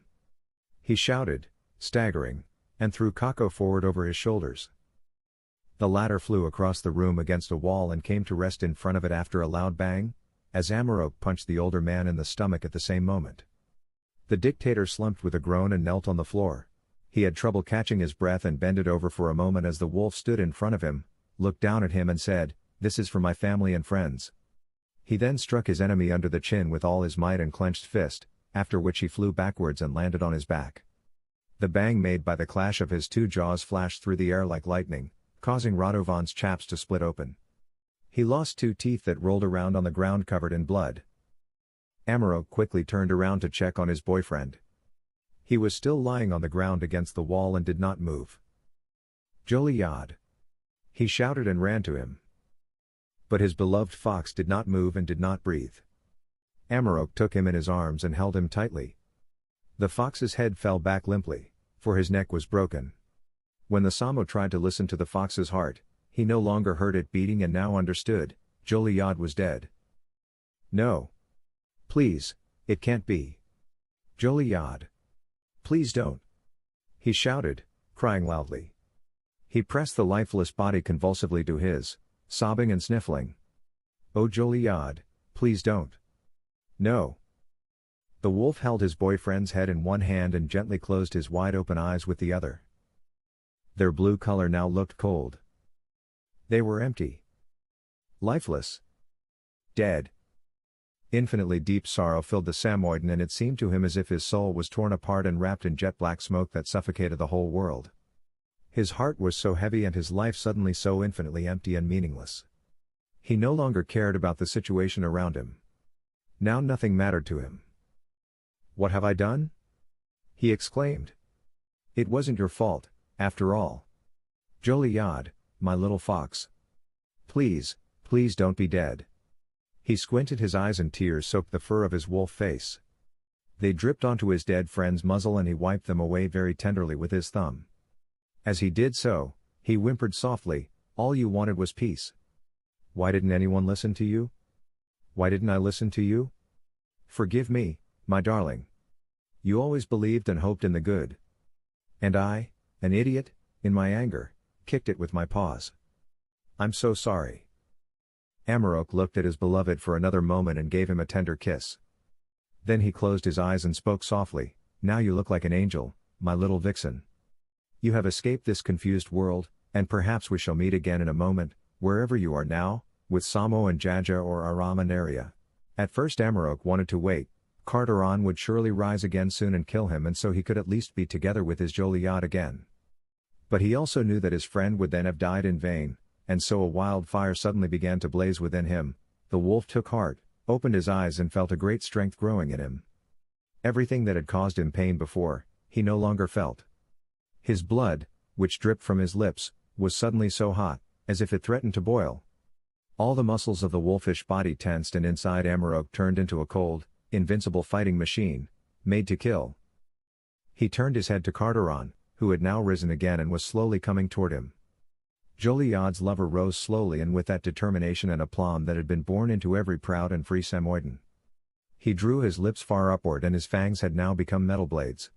He shouted, staggering, and threw Kako forward over his shoulders. The latter flew across the room against a wall and came to rest in front of it after a loud bang, as Amarok punched the older man in the stomach at the same moment. The dictator slumped with a groan and knelt on the floor. He had trouble catching his breath and bended over for a moment as the wolf stood in front of him, looked down at him and said, "This is for my family and friends." He then struck his enemy under the chin with all his might and clenched fist, after which he flew backwards and landed on his back. The bang made by the clash of his two jaws flashed through the air like lightning, causing Radovan's chaps to split open. He lost two teeth that rolled around on the ground covered in blood. Amarok quickly turned around to check on his boyfriend. He was still lying on the ground against the wall and did not move. Joliad! He shouted and ran to him. But his beloved fox did not move and did not breathe. Amarok took him in his arms and held him tightly. The fox's head fell back limply, for his neck was broken. When the Samo tried to listen to the fox's heart, he no longer heard it beating and now understood, Joliad was dead. No. Please, it can't be. Joliad. Please don't. He shouted, crying loudly. He pressed the lifeless body convulsively to his, sobbing and sniffling. Oh Joliad, please don't. No. The wolf held his boyfriend's head in one hand and gently closed his wide-open eyes with the other. Their blue color now looked cold. They were empty. Lifeless. Dead. Infinitely deep sorrow filled the Samoyeden and it seemed to him as if his soul was torn apart and wrapped in jet-black smoke that suffocated the whole world. His heart was so heavy and his life suddenly so infinitely empty and meaningless. He no longer cared about the situation around him. Now nothing mattered to him. What have I done? He exclaimed. It wasn't your fault, after all. Joliad, my little fox. Please, please don't be dead. He squinted his eyes and tears soaked the fur of his wolf face. They dripped onto his dead friend's muzzle and he wiped them away very tenderly with his thumb. As he did so, he whimpered softly, all you wanted was peace. Why didn't anyone listen to you? Why didn't I listen to you? Forgive me, my darling. You always believed and hoped in the good. And I, an idiot, in my anger, kicked it with my paws. I'm so sorry. Amarok looked at his beloved for another moment and gave him a tender kiss. Then he closed his eyes and spoke softly, now you look like an angel, my little vixen. You have escaped this confused world, and perhaps we shall meet again in a moment, wherever you are now, with Samo and Jaja or Arameria. At first Amarok wanted to wait. Carteron would surely rise again soon and kill him and so he could at least be together with his Joliad again. But he also knew that his friend would then have died in vain, and so a wildfire suddenly began to blaze within him. The wolf took heart, opened his eyes and felt a great strength growing in him. Everything that had caused him pain before, he no longer felt. His blood, which dripped from his lips, was suddenly so hot, as if it threatened to boil. All the muscles of the wolfish body tensed and inside Amarok turned into a cold, invincible fighting machine, made to kill. He turned his head to Carteron, who had now risen again and was slowly coming toward him. Joliad's lover rose slowly and with that determination and aplomb that had been born into every proud and free Samoyeden. He drew his lips far upward and his fangs had now become metal blades.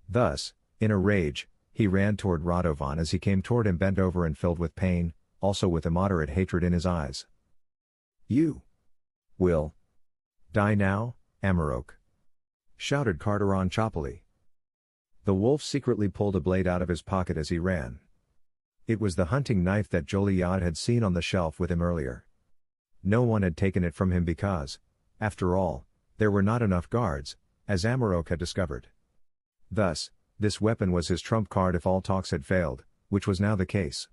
Thus, in a rage, He ran toward Radovan as he came toward him, bent over and filled with pain, also with immoderate hatred in his eyes. "You will die now, Amarok!" shouted Carteron choppily. The wolf secretly pulled a blade out of his pocket as he ran. It was the hunting knife that Joliad had seen on the shelf with him earlier. No one had taken it from him because, after all, there were not enough guards, as Amarok had discovered. Thus, this weapon was his trump card if all talks had failed, which was now the case.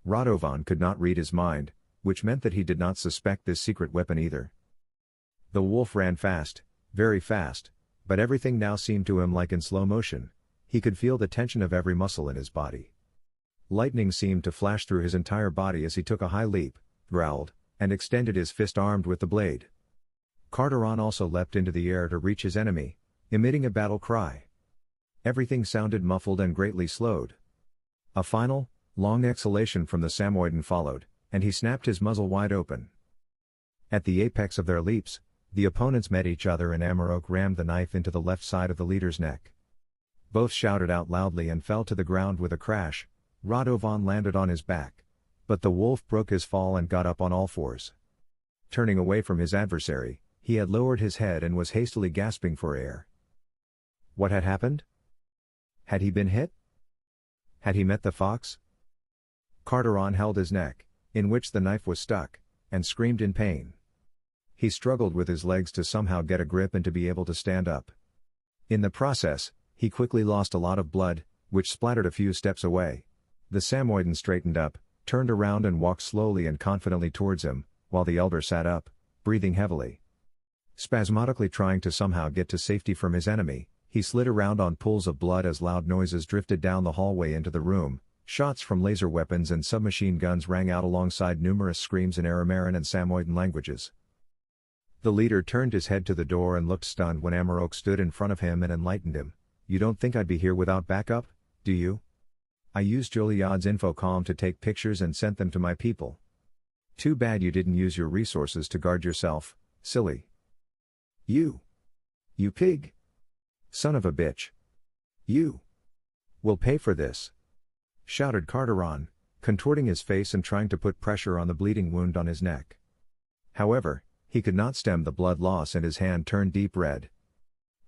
Radovan could not read his mind, which meant that he did not suspect this secret weapon either. The wolf ran fast, very fast, but everything now seemed to him like in slow motion. He could feel the tension of every muscle in his body. Lightning seemed to flash through his entire body as he took a high leap, growled, and extended his fist armed with the blade. Carteron also leapt into the air to reach his enemy, emitting a battle cry. Everything sounded muffled and greatly slowed. A final, long exhalation from the Samoyeden followed, and he snapped his muzzle wide open. At the apex of their leaps, the opponents met each other and Amarok rammed the knife into the left side of the leader's neck. Both shouted out loudly and fell to the ground with a crash. Radovan landed on his back, but the wolf broke his fall and got up on all fours. Turning away from his adversary, he had lowered his head and was hastily gasping for air. What had happened? Had he been hit? Had he met the fox? Carteron held his neck, in which the knife was stuck, and screamed in pain. He struggled with his legs to somehow get a grip and to be able to stand up. In the process, he quickly lost a lot of blood, which splattered a few steps away. The Samoyeden straightened up, turned around and walked slowly and confidently towards him, while the elder sat up, breathing heavily. Spasmodically trying to somehow get to safety from his enemy, he slid around on pools of blood as loud noises drifted down the hallway into the room. Shots from laser weapons and submachine guns rang out alongside numerous screams in Aramerian and Samoyeden languages. The leader turned his head to the door and looked stunned when Amarok stood in front of him and enlightened him. "You don't think I'd be here without backup, do you? I used Joliad's infocom to take pictures and sent them to my people. Too bad you didn't use your resources to guard yourself, silly. You pig. Son of a bitch. You will pay for this," shouted Carteron, contorting his face and trying to put pressure on the bleeding wound on his neck. However, he could not stem the blood loss and his hand turned deep red.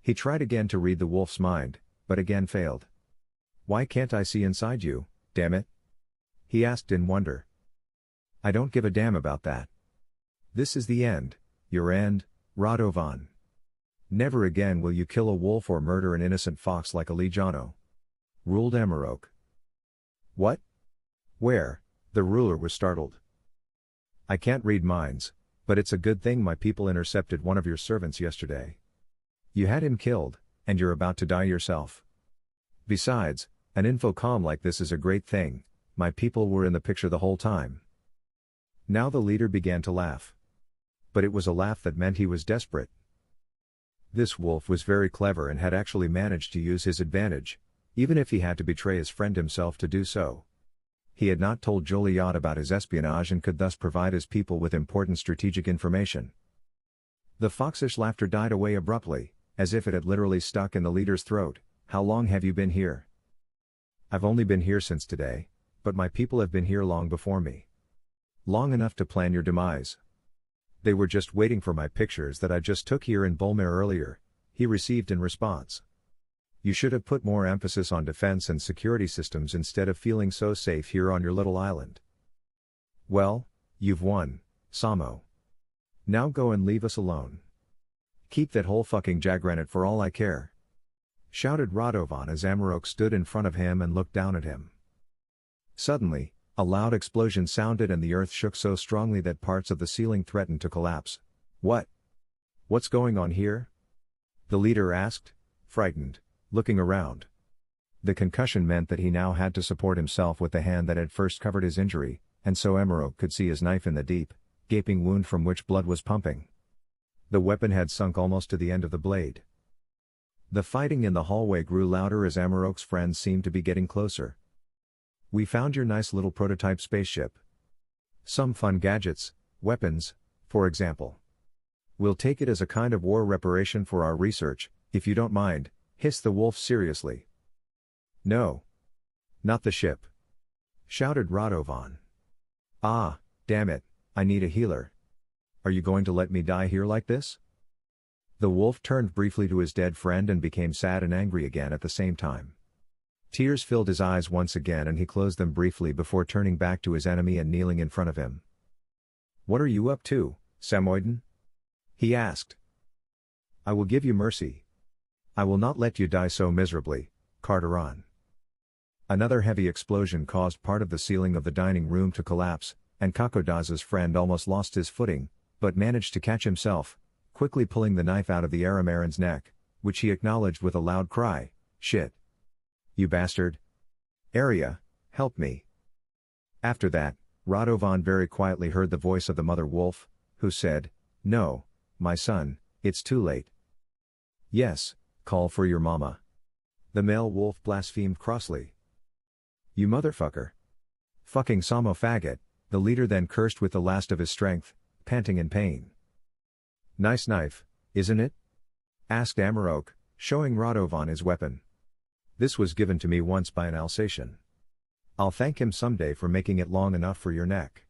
He tried again to read the wolf's mind, but again failed. "Why can't I see inside you, damn it?" he asked in wonder. "I don't give a damn about that. This is the end, your end, Radovan. Never again will you kill a wolf or murder an innocent fox like Alijano," ruled Amarok. "What? Where?" The ruler was startled. "I can't read minds, but it's a good thing my people intercepted one of your servants yesterday. You had him killed, and you're about to die yourself. Besides, an infocom like this is a great thing, my people were in the picture the whole time." Now the leader began to laugh. But it was a laugh that meant he was desperate. This wolf was very clever and had actually managed to use his advantage, even if he had to betray his friend himself to do so. He had not told Joliad about his espionage and could thus provide his people with important strategic information. The foxish laughter died away abruptly, as if it had literally stuck in the leader's throat. "How long have you been here?" "I've only been here since today, but my people have been here long before me. Long enough to plan your demise. They were just waiting for my pictures that I just took here in Bolmer earlier," he received in response. "You should have put more emphasis on defense and security systems instead of feeling so safe here on your little island. Well, you've won, Samo. Now go and leave us alone. Keep that whole fucking jagranite for all I care," shouted Radovan as Amarok stood in front of him and looked down at him. Suddenly, a loud explosion sounded and the earth shook so strongly that parts of the ceiling threatened to collapse. What's going on here?" the leader asked, frightened, looking around. The concussion meant that he now had to support himself with the hand that had first covered his injury, and so Amarok could see his knife in the deep, gaping wound from which blood was pumping. The weapon had sunk almost to the end of the blade. The fighting in the hallway grew louder as Amarok's friends seemed to be getting closer. "We found your nice little prototype spaceship. Some fun gadgets, weapons, for example. We'll take it as a kind of war reparation for our research, if you don't mind," hissed the wolf seriously. "No. Not the ship! Shouted Radovan. Ah, damn it, I need a healer. Are you going to let me die here like this? The wolf turned briefly to his dead friend and became sad and angry again at the same time. Tears filled his eyes once again and he closed them briefly before turning back to his enemy and kneeling in front of him. What are you up to, Samoyeden? He asked. I will give you mercy. I will not let you die so miserably, Carteron. Another heavy explosion caused part of the ceiling of the dining room to collapse, and Gajaze's friend almost lost his footing, but managed to catch himself, quickly pulling the knife out of the Aramerian's neck, which he acknowledged with a loud cry, "Shit! You bastard! Arya, help me!" After that, Radovan very quietly heard the voice of the mother wolf, who said, "No, my son, it's too late." "Yes, call for your mama." The male wolf blasphemed crossly. "You motherfucker! Fucking Samo faggot," the leader then cursed with the last of his strength, panting in pain. "Nice knife, isn't it?" asked Amarok, showing Radovan his weapon. "This was given to me once by an Alsatian. I'll thank him someday for making it long enough for your neck.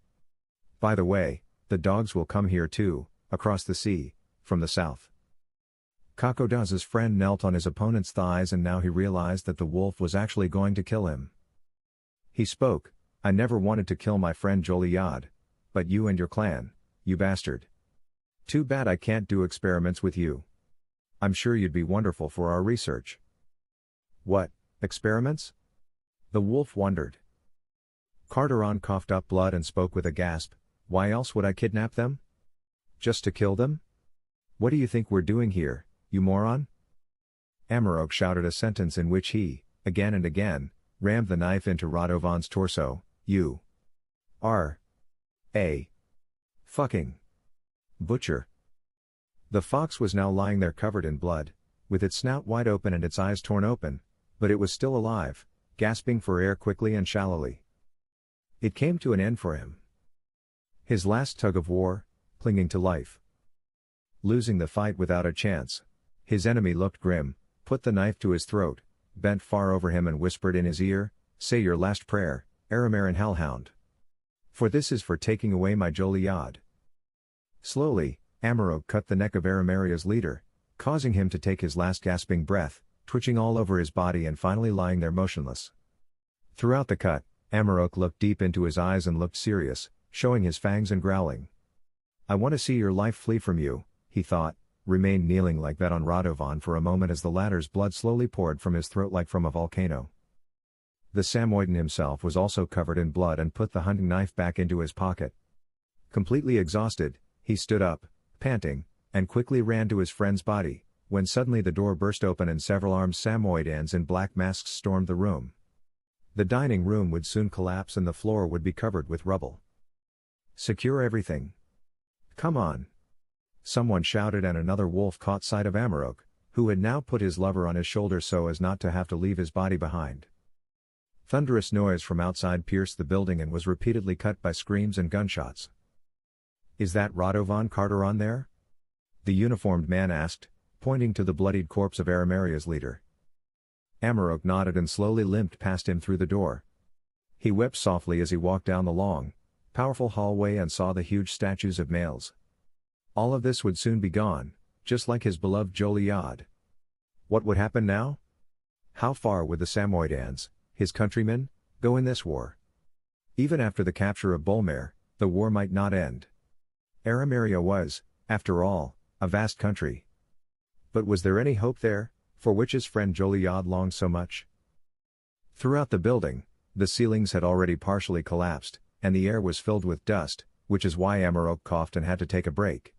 By the way, the dogs will come here too, across the sea, from the south." Gajaze's friend knelt on his opponent's thighs and now he realized that the wolf was actually going to kill him. He spoke, "I never wanted to kill my friend Joliad, but you and your clan, you bastard. Too bad I can't do experiments with you. I'm sure you'd be wonderful for our research." "What, experiments?" The wolf wondered. Carteron coughed up blood and spoke with a gasp, "Why else would I kidnap them? Just to kill them? What do you think we're doing here, you moron?" Amarok shouted a sentence in which he, again and again, rammed the knife into Radovan's torso. "You are a fucking butcher." The fox was now lying there covered in blood, with its snout wide open and its eyes torn open, but it was still alive, gasping for air quickly and shallowly. It came to an end for him. His last tug of war, clinging to life. Losing the fight without a chance. His enemy looked grim, put the knife to his throat, bent far over him and whispered in his ear, "Say your last prayer, Arameran hellhound. For this is for taking away my Joliad." Slowly, Amarok cut the neck of Arameria's leader, causing him to take his last gasping breath, twitching all over his body and finally lying there motionless. Throughout the cut, Amarok looked deep into his eyes and looked serious, showing his fangs and growling. "I want to see your life flee from you," he thought, remained kneeling like that on Radovan for a moment as the latter's blood slowly poured from his throat like from a volcano. The Samoyeden himself was also covered in blood and put the hunting knife back into his pocket. Completely exhausted, he stood up, panting, and quickly ran to his friend's body, when suddenly the door burst open and several armed Samoyedans in black masks stormed the room. The dining room would soon collapse and the floor would be covered with rubble. "Secure everything. Come on!" Someone shouted and another wolf caught sight of Amarok, who had now put his lover on his shoulder so as not to have to leave his body behind. Thunderous noise from outside pierced the building and was repeatedly cut by screams and gunshots. "Is that Radovan Carteron there?" the uniformed man asked, pointing to the bloodied corpse of Arameria's leader. Amarok nodded and slowly limped past him through the door. He wept softly as he walked down the long, powerful hallway and saw the huge statues of males. All of this would soon be gone, just like his beloved Joliad. What would happen now? How far would the Samoyedans, his countrymen, go in this war? Even after the capture of Bolmare, the war might not end. Arameria was, after all, a vast country. But was there any hope there, for which his friend Joliad longed so much? Throughout the building, the ceilings had already partially collapsed, and the air was filled with dust, which is why Amarok coughed and had to take a break.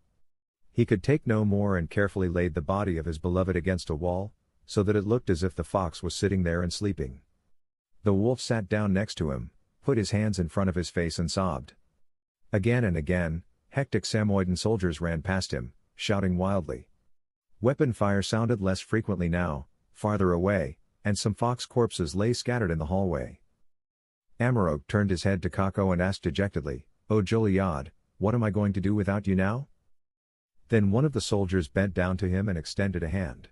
He could take no more and carefully laid the body of his beloved against a wall, so that it looked as if the fox was sitting there and sleeping. The wolf sat down next to him, put his hands in front of his face and sobbed. Again and again, hectic Samoyeden soldiers ran past him, shouting wildly. Weapon fire sounded less frequently now, farther away, and some fox corpses lay scattered in the hallway. Amarok turned his head to Kako and asked dejectedly, "Oh Joliad, what am I going to do without you now?" Then one of the soldiers bent down to him and extended a hand.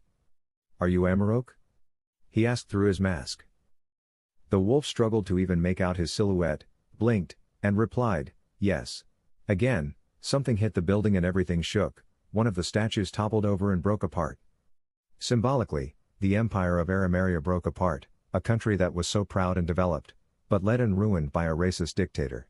"Are you Amarok?" he asked through his mask. The wolf struggled to even make out his silhouette, blinked, and replied, "Yes." Again, something hit the building and everything shook. One of the statues toppled over and broke apart. Symbolically, the empire of Arameria broke apart, a country that was so proud and developed, but led and ruined by a racist dictator.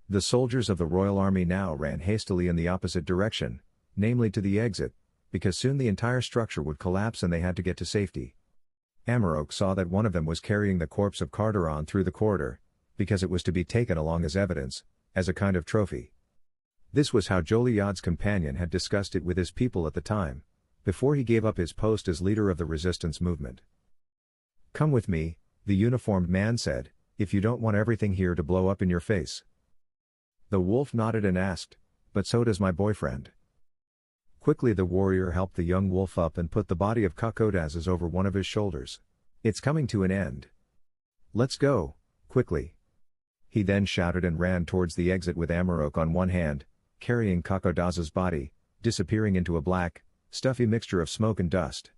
The soldiers of the royal army now ran hastily in the opposite direction, namely to the exit, because soon the entire structure would collapse and they had to get to safety. Amarok saw that one of them was carrying the corpse of Carteron through the corridor, because it was to be taken along as evidence, as a kind of trophy. This was how Joliad's companion had discussed it with his people at the time, before he gave up his post as leader of the resistance movement. "Come with me," the uniformed man said, "if you don't want everything here to blow up in your face." The wolf nodded and asked, "But so does my boyfriend." Quickly the warrior helped the young wolf up and put the body of Gajaze over one of his shoulders. "It's coming to an end. Let's go, quickly." He then shouted and ran towards the exit with Amarok on one hand, carrying Gajaze's body, disappearing into a black, stuffy mixture of smoke and dust.